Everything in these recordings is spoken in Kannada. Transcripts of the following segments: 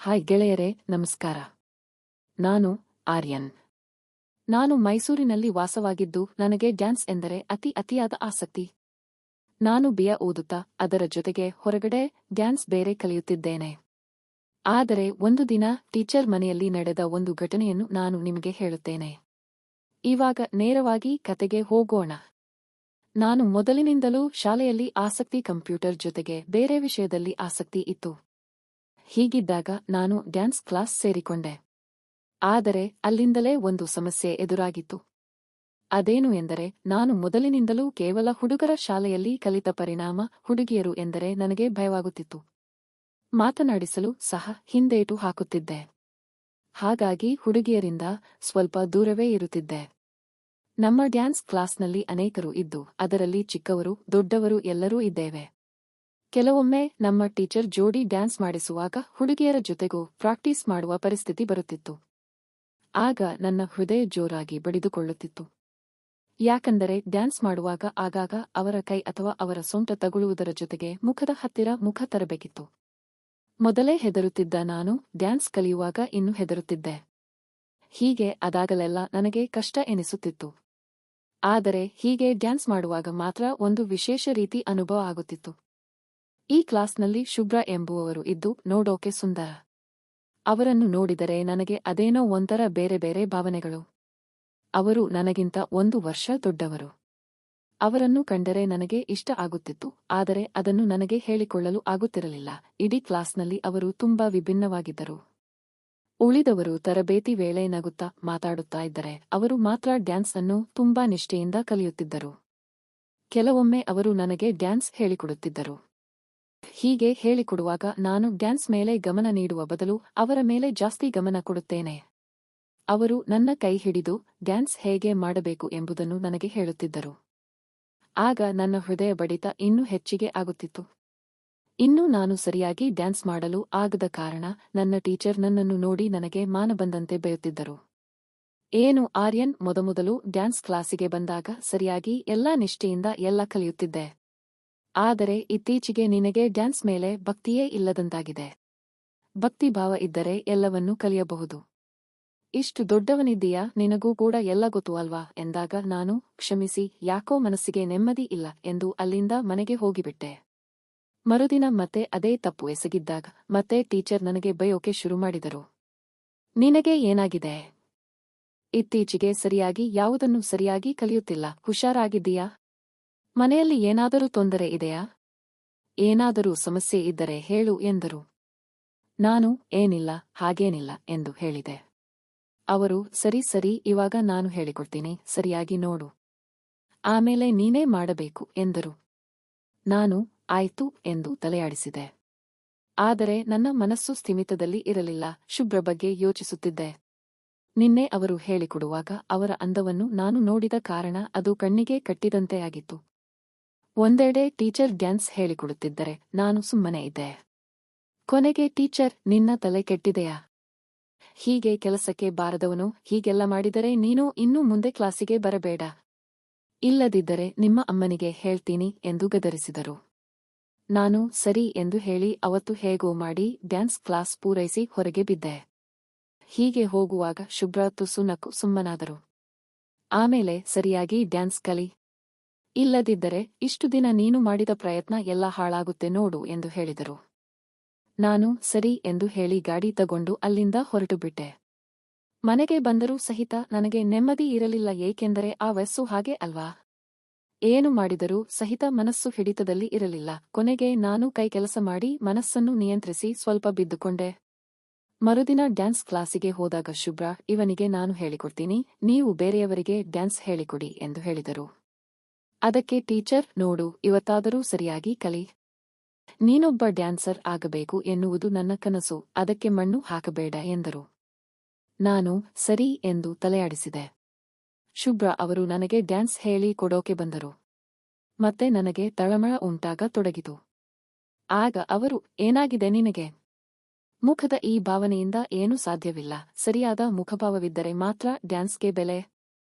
ಹಾಯ್ ಗೆಳೆಯರೇ, ನಮಸ್ಕಾರ. ನಾನು ಆರ್ಯನ್. ನಾನು ಮೈಸೂರಿನಲ್ಲಿ ವಾಸವಾಗಿದ್ದು ನನಗೆ ಡ್ಯಾನ್ಸ್ ಎಂದರೆ ಅತಿಯಾದ ಆಸಕ್ತಿ. ನಾನು ಬಿಎ ಓದುತ್ತಾ ಅದರ ಜೊತೆಗೆ ಹೊರಗಡೆ ಡ್ಯಾನ್ಸ್ ಬೇರೆ ಕಲಿಯುತ್ತಿದ್ದೇನೆ. ಆದರೆ ಒಂದು ದಿನ ಟೀಚರ್ ಮನೆಯಲ್ಲಿ ನಡೆದ ಒಂದು ಘಟನೆಯನ್ನು ನಾನು ನಿಮಗೆ ಹೇಳುತ್ತೇನೆ. ಇವಾಗ ನೇರವಾಗಿ ಕತೆಗೆ ಹೋಗೋಣ. ನಾನು ಮೊದಲಿನಿಂದಲೂ ಶಾಲೆಯಲ್ಲಿ ಆಸಕ್ತಿ, ಕಂಪ್ಯೂಟರ್ ಜೊತೆಗೆ ಬೇರೆ ವಿಷಯದಲ್ಲಿ ಆಸಕ್ತಿ ಇತ್ತು. ಹೀಗಿದ್ದಾಗ ನಾನು ಡ್ಯಾನ್ಸ್ ಕ್ಲಾಸ್ ಸೇರಿಕೊಂಡೆ. ಆದರೆ ಅಲ್ಲಿಂದಲೇ ಒಂದು ಸಮಸ್ಯೆ ಎದುರಾಗಿತ್ತು. ಅದೇನು ಎಂದರೆ, ನಾನು ಮೊದಲಿನಿಂದಲೂ ಕೇವಲ ಹುಡುಗರ ಶಾಲೆಯಲ್ಲಿ ಕಲಿತ ಪರಿಣಾಮ ಹುಡುಗಿಯರು ಎಂದರೆ ನನಗೆ ಭಯವಾಗುತ್ತಿತ್ತು. ಮಾತನಾಡಿಸಲು ಸಹ ಹಿಂದೇಟು ಹಾಕುತ್ತಿದ್ದೆ. ಹಾಗಾಗಿ ಹುಡುಗಿಯರಿಂದ ಸ್ವಲ್ಪ ದೂರವೇ ಇರುತ್ತಿದ್ದೆ. ನಮ್ಮ ಡ್ಯಾನ್ಸ್ ಕ್ಲಾಸ್ನಲ್ಲಿ ಅನೇಕರು ಇದ್ದು ಅದರಲ್ಲಿ ಚಿಕ್ಕವರು ದೊಡ್ಡವರು ಎಲ್ಲರೂ ಇದ್ದೇವೆ. ಕೆಲವೊಮ್ಮೆ ನಮ್ಮ ಟೀಚರ್ ಜೋಡಿ ಡ್ಯಾನ್ಸ್ ಮಾಡಿಸುವಾಗ ಹುಡುಗಿಯರ ಜೊತೆಗೂ ಪ್ರಾಕ್ಟೀಸ್ ಮಾಡುವ ಪರಿಸ್ಥಿತಿ ಬರುತ್ತಿತ್ತು. ಆಗ ನನ್ನ ಹೃದಯ ಜೋರಾಗಿ ಬಡಿದುಕೊಳ್ಳುತ್ತಿತ್ತು. ಯಾಕಂದರೆ ಡ್ಯಾನ್ಸ್ ಮಾಡುವಾಗ ಆಗಾಗ ಅವರ ಕೈ ಅಥವಾ ಅವರ ಸೊಂಟ ತಗುಲುವುದರ ಜೊತೆಗೆ ಮುಖದ ಹತ್ತಿರ ಮುಖ ತರಬೇಕಿತ್ತು. ಮೊದಲೇ ಹೆದರುತ್ತಿದ್ದ ನಾನು ಡ್ಯಾನ್ಸ್ ಕಲಿಯುವಾಗ ಇನ್ನೂ ಹೆದರುತ್ತಿದ್ದೆ. ಹೀಗೆ ಅದಾಗಲೆಲ್ಲ ನನಗೆ ಕಷ್ಟ ಎನಿಸುತ್ತಿತ್ತು. ಆದರೆ ಹೀಗೆ ಡ್ಯಾನ್ಸ್ ಮಾಡುವಾಗ ಮಾತ್ರ ಒಂದು ವಿಶೇಷ ರೀತಿ ಅನುಭವ ಆಗುತ್ತಿತ್ತು. ಈ ಕ್ಲಾಸ್ನಲ್ಲಿ ಶುಭ್ರ ಎಂಬುವವರು ಇದ್ದು ನೋಡೋಕೆ ಸುಂದರ. ಅವರನ್ನು ನೋಡಿದರೆ ನನಗೆ ಅದೇನೋ ಒಂಥರ ಬೇರೆ ಬೇರೆ ಭಾವನೆಗಳು. ಅವರು ನನಗಿಂತ 1 ವರ್ಷ ದೊಡ್ಡವರು. ಅವರನ್ನು ಕಂಡರೆ ನನಗೆ ಇಷ್ಟ ಆಗುತ್ತಿತ್ತು, ಆದರೆ ಅದನ್ನು ನನಗೆ ಹೇಳಿಕೊಳ್ಳಲು ಆಗುತ್ತಿರಲಿಲ್ಲ. ಇಡೀ ಕ್ಲಾಸ್ನಲ್ಲಿ ಅವರು ತುಂಬಾ ವಿಭಿನ್ನವಾಗಿದ್ದರು. ಉಳಿದವರು ತರಬೇತಿ ವೇಳೆ ನಗುತ್ತಾ ಮಾತಾಡುತ್ತಾ ಇದ್ದರೆ ಅವರು ಮಾತ್ರ ಡ್ಯಾನ್ಸ್ ಅನ್ನು ತುಂಬಾ ನಿಷ್ಠೆಯಿಂದ ಕಲಿಯುತ್ತಿದ್ದರು. ಕೆಲವೊಮ್ಮೆ ಅವರು ನನಗೆ ಡ್ಯಾನ್ಸ್ ಹೇಳಿಕೊಡುತ್ತಿದ್ದರು. ಹೀಗೆ ಹೇಳಿಕೊಡುವಾಗ ನಾನು ಡ್ಯಾನ್ಸ್ ಮೇಲೆ ಗಮನ ನೀಡುವ ಬದಲು ಅವರ ಮೇಲೆ ಜಾಸ್ತಿ ಗಮನ ಕೊಡುತ್ತೇನೆ. ಅವರು ನನ್ನ ಕೈ ಹಿಡಿದು ಡ್ಯಾನ್ಸ್ ಹೇಗೆ ಮಾಡಬೇಕು ಎಂಬುದನ್ನು ನನಗೆ ಹೇಳುತ್ತಿದ್ದರು. ಆಗ ನನ್ನ ಹೃದಯ ಬಡಿತ ಇನ್ನೂ ಹೆಚ್ಚಿಗೆ ಆಗುತ್ತಿತ್ತು. ಇನ್ನೂ ನಾನು ಸರಿಯಾಗಿ ಡ್ಯಾನ್ಸ್ ಮಾಡಲು ಆಗದ ಕಾರಣ ನನ್ನ ಟೀಚರ್ ನನ್ನನ್ನು ನೋಡಿ ನನಗೆ ಮಾನ ಬಂದಂತೆ ಬೈಯುತ್ತಿದ್ದರು. ಏನು ಆರ್ಯನ್, ಮೊದಮೊದಲು ಡ್ಯಾನ್ಸ್ ಕ್ಲಾಸಿಗೆ ಬಂದಾಗ ಸರಿಯಾಗಿ ಎಲ್ಲಾ ನಿಷ್ಠೆಯಿಂದ ಎಲ್ಲ ಕಲಿಯುತ್ತಿದ್ದೆ. ಆದರೆ ಇತ್ತೀಚೆಗೆ ನಿನಗೆ ಡ್ಯಾನ್ಸ್ ಮೇಲೆ ಭಕ್ತಿಯೇ ಇಲ್ಲದಂತಾಗಿದೆ. ಭಕ್ತಿಭಾವ ಇದ್ದರೆ ಎಲ್ಲವನ್ನೂ ಕಲಿಯಬಹುದು. ಇಷ್ಟು ದೊಡ್ಡವನಿದ್ದೀಯಾ, ನಿನಗೂ ಕೂಡ ಎಲ್ಲ ಗೊತ್ತು ಅಲ್ವಾ ಎಂದಾಗ ನಾನು ಕ್ಷಮಿಸಿ, ಯಾಕೋ ಮನಸ್ಸಿಗೆ ನೆಮ್ಮದಿ ಇಲ್ಲ ಎಂದು ಅಲ್ಲಿಂದ ಮನೆಗೆ ಹೋಗಿಬಿಟ್ಟೆ. ಮರುದಿನ ಮತ್ತೆ ಅದೇ ತಪ್ಪು ಎಸಗಿದ್ದಾಗ ಮತ್ತೆ ಟೀಚರ್ ನನಗೆ ಬೈಯೋಕೆ ಶುರು ಮಾಡಿದರು. ನಿನಗೆ ಏನಾಗಿದೆ? ಇತ್ತೀಚೆಗೆ ಸರಿಯಾಗಿ ಯಾವುದನ್ನು ಸರಿಯಾಗಿ ಕಲಿಯುತ್ತಿಲ್ಲ, ಹುಷಾರಾಗಿದ್ದೀಯಾ? ಮನೆಯಲ್ಲಿ ಏನಾದರೂ ತೊಂದರೆ ಇದೆಯಾ? ಏನಾದರೂ ಸಮಸ್ಯೆ ಇದ್ದರೆ ಹೇಳು ಎಂದರು. ನಾನು ಏನಿಲ್ಲ, ಹಾಗೇನಿಲ್ಲ ಎಂದು ಹೇಳಿದೆ. ಅವರು ಸರಿ ಇವಾಗ ನಾನು ಹೇಳಿಕೊಡ್ತೀನಿ, ಸರಿಯಾಗಿ ನೋಡು. ಆಮೇಲೆ ನೀನೇ ಮಾಡಬೇಕು ಎಂದರು. ನಾನು ಆಯ್ತು ಎಂದು ತಲೆಯಾಡಿಸಿದೆ. ಆದರೆ ನನ್ನ ಮನಸ್ಸು ಸ್ಥಿಮಿತದಲ್ಲಿ ಇರಲಿಲ್ಲ. ಶುಭ್ರ ಬಗ್ಗೆ ಯೋಚಿಸುತ್ತಿದ್ದೆ. ನಿನ್ನೆ ಅವರು ಹೇಳಿಕೊಡುವಾಗ ಅವರ ಅಂದವನ್ನು ನಾನು ನೋಡಿದ ಕಾರಣ ಅದು ಕಣ್ಣಿಗೆ ಕಟ್ಟಿದಂತೆ ಆಗಿತ್ತು. ಒಂದೆಡೆ ಟೀಚರ್ ಡ್ಯಾನ್ಸ್ ಹೇಳಿಕೊಡುತ್ತಿದ್ದರೆ ನಾನು ಸುಮ್ಮನೆ ಇದ್ದೆ. ಕೊನೆಗೆ ಟೀಚರ್, ನಿನ್ನ ತಲೆ ಕೆಟ್ಟಿದೆಯಾ? ಹೀಗೆ ಕೆಲಸಕ್ಕೆ ಬಾರದವನು ಹೀಗೆಲ್ಲ ಮಾಡಿದರೆ ನೀನು ಇನ್ನು ಮುಂದೆ ಕ್ಲಾಸಿಗೆ ಬರಬೇಡ. ಇಲ್ಲದಿದ್ದರೆ ನಿಮ್ಮ ಅಮ್ಮನಿಗೆ ಹೇಳ್ತೀನಿ ಎಂದು ಗದರಿಸಿದರು. ನಾನು ಸರಿ ಎಂದು ಹೇಳಿ ಅವತ್ತು ಹೇಗೋ ಮಾಡಿ ಡ್ಯಾನ್ಸ್ ಕ್ಲಾಸ್ ಪೂರೈಸಿ ಹೊರಗೆ ಬಿದ್ದೆ. ಹೀಗೆ ಹೋಗುವಾಗ ಶುಭ್ರ ತುಸು ನಕ್ಕು ಸುಮ್ಮನಾದರು. ಆಮೇಲೆ ಸರಿಯಾಗಿ ಡ್ಯಾನ್ಸ್ ಕಲಿ. ಇಲ್ಲದಿದ್ದರೆ ಇಷ್ಟು ದಿನ ನೀನು ಮಾಡಿದ ಪ್ರಯತ್ನ ಎಲ್ಲ ಹಾಳಾಗುತ್ತೆ ನೋಡು ಎಂದು ಹೇಳಿದರು. ನಾನು ಸರಿ ಎಂದು ಹೇಳಿ ಗಾಡಿ ತಗೊಂಡು ಅಲ್ಲಿಂದ ಹೊರಟುಬಿಟ್ಟೆ. ಮನೆಗೆ ಬಂದರೂ ಸಹಿತ ನನಗೆ ನೆಮ್ಮದಿ ಇರಲಿಲ್ಲ, ಏಕೆಂದರೆ ಆ ವಯಸ್ಸು ಹಾಗೆ ಅಲ್ವಾ? ಏನು ಮಾಡಿದರೂ ಸಹಿತ ಮನಸ್ಸು ಹಿಡಿತದಲ್ಲಿ ಇರಲಿಲ್ಲ. ಕೊನೆಗೆ ನಾನು ಕೈ ಕೆಲಸ ಮಾಡಿ ಮನಸ್ಸನ್ನು ನಿಯಂತ್ರಿಸಿ ಸ್ವಲ್ಪ ಬಿದ್ದುಕೊಂಡೆ. ಮರುದಿನ ಡ್ಯಾನ್ಸ್ ಕ್ಲಾಸಿಗೆ ಹೋದಾಗ ಶುಭ್ರ, ಇವನಿಗೆ ನಾನು ಹೇಳಿಕೊಡ್ತೀನಿ, ನೀವು ಬೇರೆಯವರಿಗೆ ಡ್ಯಾನ್ಸ್ ಹೇಳಿಕೊಡಿ ಎಂದು ಹೇಳಿದರು. ಅದಕ್ಕೆ ಟೀಚರ್, ನೋಡು, ಇವತ್ತಾದರೂ ಸರಿಯಾಗಿ ಕಲಿ. ನೀನೊಬ್ಬ ಡ್ಯಾನ್ಸರ್ ಆಗಬೇಕು ಎನ್ನುವುದು ನನ್ನ ಕನಸು, ಅದಕ್ಕೆ ಮಣ್ಣು ಹಾಕಬೇಡ ಎಂದರು. ನಾನು ಸರಿ ಎಂದು ತಲೆಯಾಡಿಸಿದೆ. ಶುಭ್ರ ಅವರು ನನಗೆ ಡ್ಯಾನ್ಸ್ ಹೇಳಿ ಕೊಡೋಕೆ ಬಂದರು. ಮತ್ತೆ ನನಗೆ ತಳಮಳ ಉಂಟಾಗ ತೊಡಗಿತು. ಆಗ ಅವರು, ಏನಾಗಿದೆ ನಿನಗೆ? ಮುಖದ ಈ ಭಾವನೆಯಿಂದ ಏನೂ ಸಾಧ್ಯವಿಲ್ಲ. ಸರಿಯಾದ ಮುಖಭಾವವಿದ್ದರೆ ಮಾತ್ರ ಡ್ಯಾನ್ಸ್ಗೆ ಬೆಲೆ.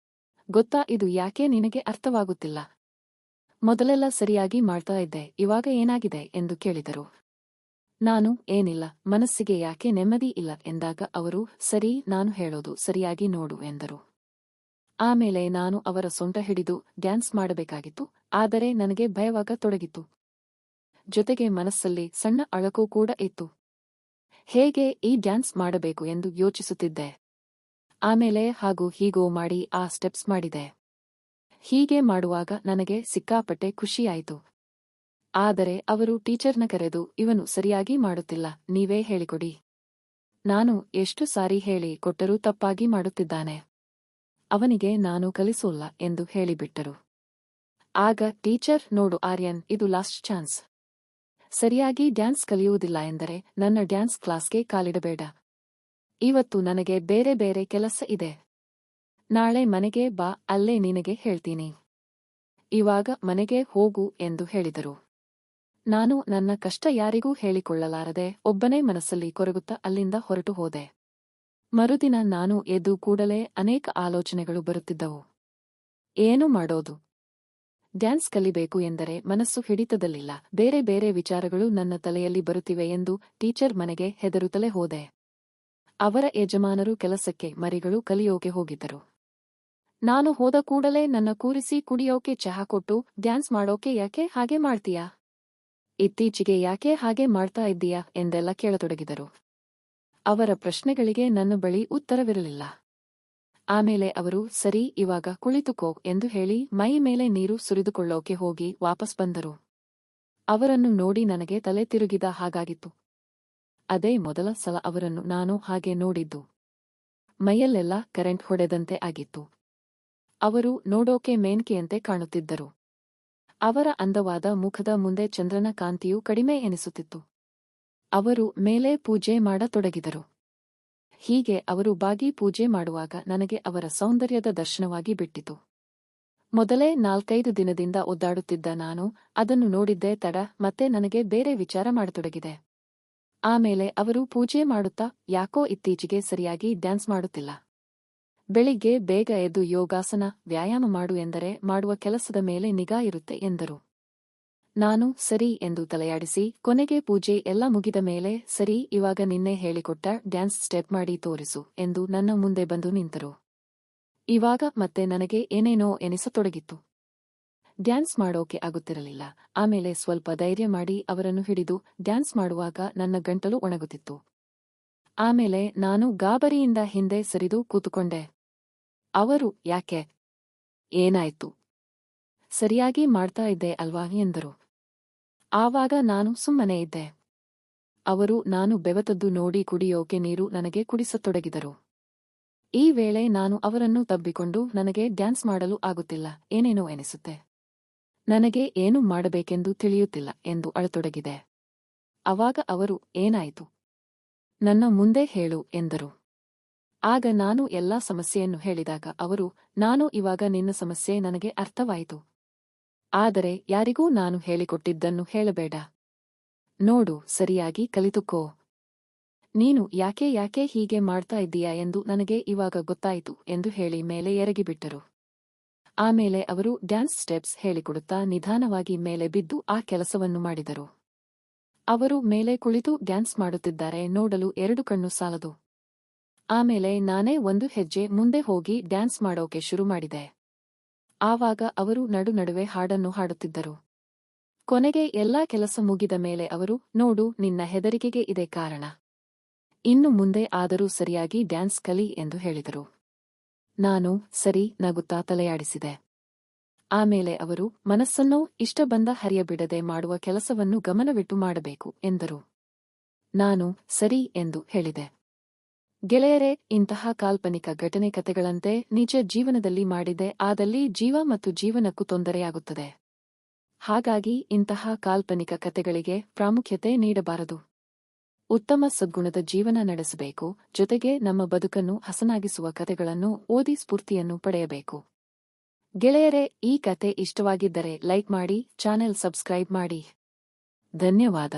ಗೊತ್ತಾ, ಇದು ಯಾಕೆ ನಿನಗೆ ಅರ್ಥವಾಗುತ್ತಿಲ್ಲ? ಮೊದಲೆಲ್ಲ ಸರಿಯಾಗಿ ಮಾಡ್ತಾ ಇದ್ದೆ, ಇವಾಗ ಏನಾಗಿದೆ ಎಂದು ಕೇಳಿದರು. ನಾನು ಏನಿಲ್ಲ, ಮನಸ್ಸಿಗೆ ಯಾಕೆ ನೆಮ್ಮದಿ ಇಲ್ಲ ಎಂದಾಗ ಅವರು ಸರಿ, ನಾನು ಹೇಳೋದು ಸರಿಯಾಗಿ ನೋಡು ಎಂದರು. ಆಮೇಲೆ ನಾನು ಅವರ ಸೊಂಟ ಹಿಡಿದು ಡ್ಯಾನ್ಸ್ ಮಾಡಬೇಕಾಗಿತ್ತು, ಆದರೆ ನನಗೆ ಭಯವಾಗತೊಡಗಿತು. ಜೊತೆಗೆ ಮನಸ್ಸಲ್ಲಿ ಸಣ್ಣ ಅಳಕು ಕೂಡ ಇತ್ತು. ಹೇಗೆ ಈ ಡ್ಯಾನ್ಸ್ ಮಾಡಬೇಕು ಎಂದು ಯೋಚಿಸುತ್ತಿದ್ದೆ. ಆಮೇಲೆ ಹಾಗೂ ಹೀಗೋ ಮಾಡಿ ಆ ಸ್ಟೆಪ್ಸ್ ಮಾಡಿದೆ. ಹೀಗೆ ಮಾಡುವಾಗ ನನಗೆ ಸಿಕ್ಕಾಪಟ್ಟೆ ಖುಷಿಯಾಯಿತು. ಆದರೆ ಅವರು ಟೀಚರ್ನ ಕರೆದು ಇವನು ಸರಿಯಾಗಿ ಮಾಡುತ್ತಿಲ್ಲ, ನೀವೇ ಹೇಳಿಕೊಡಿ. ನಾನು ಎಷ್ಟು ಸಾರಿ ಹೇಳಿ ಕೊಟ್ಟರೂ ತಪ್ಪಾಗಿ ಮಾಡುತ್ತಿದ್ದಾನೆ. ಅವನಿಗೆ ನಾನು ಕಲಿಸೋಲ್ಲ ಎಂದು ಹೇಳಿಬಿಟ್ಟರು. ಆಗ ಟೀಚರ್, ನೋಡು ಆರ್ಯನ್, ಇದು ಲಾಸ್ಟ್ ಚಾನ್ಸ್. ಸರಿಯಾಗಿ ಡ್ಯಾನ್ಸ್ ಕಲಿಯುವುದಿಲ್ಲ ಎಂದರೆ ನನ್ನ ಡ್ಯಾನ್ಸ್ ಕ್ಲಾಸ್ಗೆ ಕಾಲಿಡಬೇಡ. ಇವತ್ತು ನನಗೆ ಬೇರೆ ಬೇರೆ ಕೆಲಸ ಇದೆ. ನಾಳೆ ಮನೆಗೆ ಬಾ, ಅಲ್ಲೇ ನಿನಗೆ ಹೇಳ್ತೀನಿ. ಇವಾಗ ಮನೆಗೆ ಹೋಗು ಎಂದು ಹೇಳಿದರು. ನಾನು ನನ್ನ ಕಷ್ಟ ಯಾರಿಗೂ ಹೇಳಿಕೊಳ್ಳಲಾರದೆ ಒಬ್ಬನೇ ಮನಸ್ಸಲ್ಲಿ ಕೊರಗುತ್ತಾ ಅಲ್ಲಿಂದ ಹೊರಟು ಹೋದೆ. ಮರುದಿನ ನಾನು ಎದ್ದು ಕೂಡಲೇ ಅನೇಕ ಆಲೋಚನೆಗಳು ಬರುತ್ತಿದ್ದವು. ಏನು ಮಾಡೋದು? ಡ್ಯಾನ್ಸ್ ಕಲಿಬೇಕು ಎಂದರೆ ಮನಸ್ಸು ಹಿಡಿತದಲ್ಲಿಲ್ಲ, ಬೇರೆ ಬೇರೆ ವಿಚಾರಗಳು ನನ್ನ ತಲೆಯಲ್ಲಿ ಬರುತ್ತಿವೆ ಎಂದು ಟೀಚರ್ ಮನೆಗೆ ಹೆದರುತ್ತಲೇ ಹೋದೆ. ಅವರ ಯಜಮಾನರು ಕೆಲಸಕ್ಕೆ ಮರಿಗಳು ಕಲಿಯೋಕೆ ಹೋಗಿದ್ದರು. ನಾನು ಹೋದ ಕೂಡಲೇ ನನ್ನ ಕೂರಿಸಿ ಕುಡಿಯೋಕೆ ಚಹಾ ಕೊಟ್ಟು, ಡ್ಯಾನ್ಸ್ ಮಾಡೋಕೆ ಯಾಕೆ ಹಾಗೆ ಮಾಡ್ತೀಯಾ? ಇತ್ತೀಚೆಗೆ ಯಾಕೆ ಹಾಗೆ ಮಾಡ್ತಾ ಇದ್ದೀಯಾ ಎಂದೆಲ್ಲ ಕೇಳತೊಡಗಿದರು. ಅವರ ಪ್ರಶ್ನೆಗಳಿಗೆ ನನ್ನ ಬಳಿ ಉತ್ತರವಿರಲಿಲ್ಲ. ಆಮೇಲೆ ಅವರು ಸರಿ, ಇವಾಗ ಕುಳಿತುಕೋ ಎಂದು ಹೇಳಿ ಮೈ ಮೇಲೆ ನೀರು ಸುರಿದುಕೊಳ್ಳೋಕೆ ಹೋಗಿ ವಾಪಸ್ ಬಂದರು. ಅವರನ್ನು ನೋಡಿ ನನಗೆ ತಲೆ ತಿರುಗಿದ ಹಾಗಾಗಿತ್ತು. ಅದೇ ಮೊದಲ ಸಲ ಅವರನ್ನು ನಾನು ಹಾಗೆ ನೋಡಿದ್ದು. ಮೈಯಲ್ಲೆಲ್ಲ ಕರೆಂಟ್ ಹೊಡೆದಂತೆ ಆಗಿತ್ತು. ಅವರು ನೋಡೋಕೆ ಮೇನ್ಕೆಯಂತೆ ಕಾಣುತ್ತಿದ್ದರು. ಅವರ ಅಂದವಾದ ಮುಖದ ಮುಂದೆ ಚಂದ್ರನ ಕಾಂತಿಯು ಕಡಿಮೆ ಎನಿಸುತ್ತಿತ್ತು. ಅವರು ಮೇಲೆ ಪೂಜೆ ಮಾಡತೊಡಗಿದರು. ಹೀಗೆ ಅವರು ಬಾಗಿ ಪೂಜೆ ಮಾಡುವಾಗ ನನಗೆ ಅವರ ಸೌಂದರ್ಯದ ದರ್ಶನವಾಗಿ ಬಿಟ್ಟಿತು. ಮೊದಲೇ 4-5 ದಿನದಿಂದ ಒದ್ದಾಡುತ್ತಿದ್ದ ನಾನು ಅದನ್ನು ನೋಡಿದ್ದೇ ತಡ, ಮತ್ತೆ ನನಗೆ ಬೇರೆ ವಿಚಾರ ಮಾಡತೊಡಗಿದೆ. ಆಮೇಲೆ ಅವರು ಪೂಜೆ ಮಾಡುತ್ತಾ, ಯಾಕೋ ಇತ್ತೀಚೆಗೆ ಸರಿಯಾಗಿ ಡ್ಯಾನ್ಸ್ ಮಾಡುತ್ತಿಲ್ಲ. ಬೆಳಿಗ್ಗೆ ಬೇಗ ಎದ್ದು ಯೋಗಾಸನ, ವ್ಯಾಯಾಮ ಮಾಡು ಎಂದರೆ ಮಾಡುವ ಕೆಲಸದ ಮೇಲೆ ನಿಗಾ ಇರುತ್ತೆ ಎಂದರು. ನಾನು ಸರಿ ಎಂದು ತಲೆಯಾಡಿಸಿ ಕೊನೆಗೆ ಪೂಜೆ ಎಲ್ಲ ಮುಗಿದ ಮೇಲೆ ಸರಿ, ಇವಾಗ ನಿನ್ನೆ ಹೇಳಿಕೊಟ್ಟ ಡ್ಯಾನ್ಸ್ ಸ್ಟೆಪ್ ಮಾಡಿ ತೋರಿಸು ಎಂದು ನನ್ನ ಮುಂದೆ ಬಂದು ನಿಂತರು. ಇವಾಗ ಮತ್ತೆ ನನಗೆ ಏನೇನೋ ಎನಿಸತೊಡಗಿತ್ತು. ಡ್ಯಾನ್ಸ್ ಮಾಡೋಕೆ ಆಗುತ್ತಿರಲಿಲ್ಲ. ಆಮೇಲೆ ಸ್ವಲ್ಪ ಧೈರ್ಯ ಮಾಡಿ ಅವರನ್ನು ಹಿಡಿದು ಡ್ಯಾನ್ಸ್ ಮಾಡುವಾಗ ನನ್ನ ಗಂಟಲು ಒಣಗುತ್ತಿತ್ತು. ಆಮೇಲೆ ನಾನು ಗಾಬರಿಯಿಂದ ಹಿಂದೆ ಸರಿದು ಕೂತುಕೊಂಡೆ. ಅವರು ಯಾಕೆ? ಏನಾಯ್ತು? ಸರಿಯಾಗಿ ಮಾಡ್ತಾ ಇದ್ದೆ ಅಲ್ವಾ ಎಂದರು. ಆವಾಗ ನಾನು ಸುಮ್ಮನೆ ಇದ್ದೆ. ಅವರು ನಾನು ಬೆವತದ್ದು ನೋಡಿ ಕುಡಿಯೋಕೆ ನೀರು ನನಗೆ ಕುಡಿಸತೊಡಗಿದರು. ಈ ವೇಳೆ ನಾನು ಅವರನ್ನು ತಬ್ಬಿಕೊಂಡು ನನಗೆ ಡ್ಯಾನ್ಸ್ ಮಾಡಲು ಆಗುತ್ತಿಲ್ಲ, ಏನೇನೋ ಎನಿಸುತ್ತೆ. ನನಗೆ ಏನು ಮಾಡಬೇಕೆಂದು ತಿಳಿಯುತ್ತಿಲ್ಲ ಎಂದು ಅಳತೊಡಗಿದೆ. ಆವಾಗ ಅವರು ಏನಾಯಿತು? ನನ್ನ ಮುಂದೆ ಹೇಳು ಎಂದರು. ಆಗ ನಾನು ಎಲ್ಲಾ ಸಮಸ್ಯೆಯನ್ನು ಹೇಳಿದಾಗ ಅವರು, ನಾನು ಇವಾಗ ನಿನ್ನ ಸಮಸ್ಯೆ ನನಗೆ ಅರ್ಥವಾಯಿತು. ಆದರೆ ಯಾರಿಗೂ ನಾನು ಹೇಳಿಕೊಟ್ಟಿದ್ದನ್ನು ಹೇಳಬೇಡ. ನೋಡು, ಸರಿಯಾಗಿ ಕಲಿತುಕೋ. ನೀನು ಯಾಕೆ ಹೀಗೆ ಮಾಡ್ತಾ ಇದ್ದೀಯಾ ಎಂದು ನನಗೆ ಇವಾಗ ಗೊತ್ತಾಯಿತು ಎಂದು ಹೇಳಿ ಮೇಲೆ ಎರಗಿಬಿಟ್ಟರು. ಆಮೇಲೆ ಅವರು ಡ್ಯಾನ್ಸ್ ಸ್ಟೆಪ್ಸ್ ಹೇಳಿಕೊಡುತ್ತಾ ನಿಧಾನವಾಗಿ ಮೇಲೆ ಬಿದ್ದು ಆ ಕೆಲಸವನ್ನು ಮಾಡಿದರು. ಅವರು ಮೇಲೆ ಕುಳಿತು ಡ್ಯಾನ್ಸ್ ಮಾಡುತ್ತಿದ್ದಾರೆ, ನೋಡಲು 2 ಕಣ್ಣು ಸಾಲದು. ಆಮೇಲೆ ನಾನೇ 1 ಹೆಜ್ಜೆ ಮುಂದೆ ಹೋಗಿ ಡ್ಯಾನ್ಸ್ ಮಾಡೋಕೆ ಶುರು ಮಾಡಿದೆ. ಆವಾಗ ಅವರು ನಡುವೆ ಹಾಡನ್ನು ಹಾಡುತ್ತಿದ್ದರು. ಕೊನೆಗೆ ಎಲ್ಲಾ ಕೆಲಸ ಮುಗಿದ ಮೇಲೆ ಅವರು, ನೋಡು, ನಿನ್ನ ಹೆದರಿಕೆಗೆ ಇದೇ ಕಾರಣ. ಇನ್ನು ಮುಂದೆ ಆದರೂ ಸರಿಯಾಗಿ ಡ್ಯಾನ್ಸ್ ಕಲಿ ಎಂದು ಹೇಳಿದರು. ನಾನು ಸರಿ ನಗುತ್ತಾ ತಲೆಯಾಡಿಸಿದೆ. ಆಮೇಲೆ ಅವರು, ಮನಸ್ಸನ್ನು ಇಷ್ಟ ಬಂದ ಹರಿಯಬಿಡದೆ ಮಾಡುವ ಕೆಲಸವನ್ನು ಗಮನವಿಟ್ಟು ಮಾಡಬೇಕು ಎಂದರು. ನಾನು ಸರಿ ಎಂದು ಹೇಳಿದೆ. ಗೆಳೆಯರೇ, ಇಂತಹ ಕಾಲ್ಪನಿಕ ಘಟನೆ ಕತೆಗಳಂತೆ ನಿಜ ಜೀವನದಲ್ಲಿ ಮಾಡಿದೆ ಆದಲ್ಲಿ ಜೀವ ಮತ್ತು ಜೀವನಕ್ಕೂ ತೊಂದರೆಯಾಗುತ್ತದೆ. ಹಾಗಾಗಿ ಇಂತಹ ಕಾಲ್ಪನಿಕ ಕತೆಗಳಿಗೆ ಪ್ರಾಮುಖ್ಯತೆ ನೀಡಬಾರದು. ಉತ್ತಮ ಸದ್ಗುಣದ ಜೀವನ ನಡೆಸಬೇಕು. ಜೊತೆಗೆ ನಮ್ಮ ಬದುಕನ್ನು ಹಸನಾಗಿಸುವ ಕತೆಗಳನ್ನು ಓದಿ ಸ್ಫೂರ್ತಿಯನ್ನು ಪಡೆಯಬೇಕು. ಗೆಳೆಯರೇ, ಈ ಕತೆ ಇಷ್ಟವಾಗಿದ್ದರೆ ಲೈಕ್ ಮಾಡಿ, ಚಾನೆಲ್ ಸಬ್ಸ್ಕ್ರೈಬ್ ಮಾಡಿ. ಧನ್ಯವಾದ.